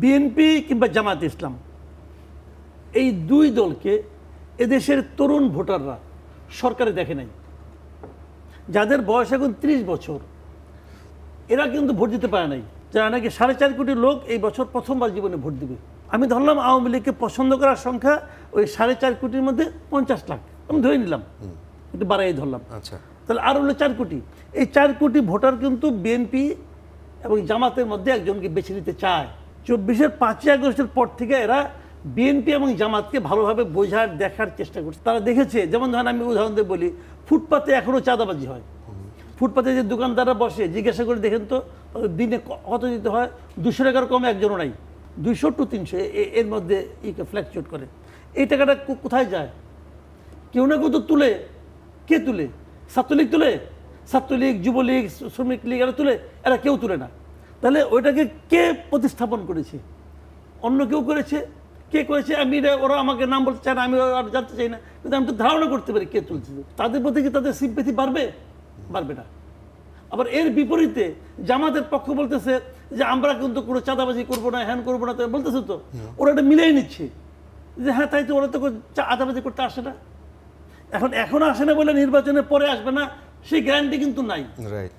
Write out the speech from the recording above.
BNP কিংবা জামাত ইসলাম এই দুই দলকে এদেশের তরুণ ভোটাররা সরকারে দেখে নাই। যাদের বয়স এখন 30 বছর, এরা কিন্তু ভোট দিতে পারে নাই। যারা নাকি 4.5 কোটি লোক এই বছর প্রথমবার জীবনে ভোট দিবে। আমি ধরলাম আওয়ামী লীগকে পছন্দ করার সংখ্যা ওই 4.5 কোটির মধ্যে 50 লাখ, আমি ধরে নিলাম, একটু বাড়াই ধরলাম। আচ্ছা, তাহলে আর হলো 4 কোটি। এই 4 কোটি ভোটার কিন্তু বিএনপি এবং জামাতের মধ্যে একজনকে বেছে নিতে চায়। 24-এর 5ই আগস্টের পর থেকে এরা বিএনপি এবং জামাতকে ভালোভাবে বোঝার দেখার চেষ্টা করছে। তারা দেখেছে, যেমন ধরেন আমি উদাহরণ দিয়ে বলি, ফুটপাতে এখনও চাঁদাবাজি হয়। ফুটপাতে যে দোকানদাররা বসে জিজ্ঞাসা করে দেখেন তো দিনে কত দিতে হয়, 200 টাকার কমে একজনও নাই, 200 to 300 এর মধ্যে ফ্ল্যাকচুয়েট করে। এই টাকাটা কোথায় যায়? কেউ না কেউ তো তুলে। কে তুলে? ছাত্রলীগ তুলে, ছাত্রলীগ, যুবলীগ, শ্রমিক লীগ, এরা তুলে? এরা কেউ তুলে না। তাহলে ওইটাকে কে প্রতিস্থাপন করেছে? অন্য কেউ করেছে। কে করেছে আমি ওরা আমাকে নাম বলতে চায় না, আমি আর জানতে চাই না, কিন্তু আমি তো ধারণা করতে পারি কে তুলছে। তাদের প্রতি কি তাদের সিম্পেথি বাড়বে? বাড়বে না। আবার এর বিপরীতে জামাতের পক্ষ বলতেছে যে আমরা কিন্তু কোনো চাঁদাবাজি করবো না, হ্যান করবো না, তো বলতেছে তো ওরা এটা মিলিয়ে নিচ্ছে যে হ্যাঁ তাই তো, ওরা তো চাঁদাবাজি করতে আসে না। এখন আসে না বলে নির্বাচনের পরে আসবে না সেই গ্যারান্টি কিন্তু নাই। রাইট।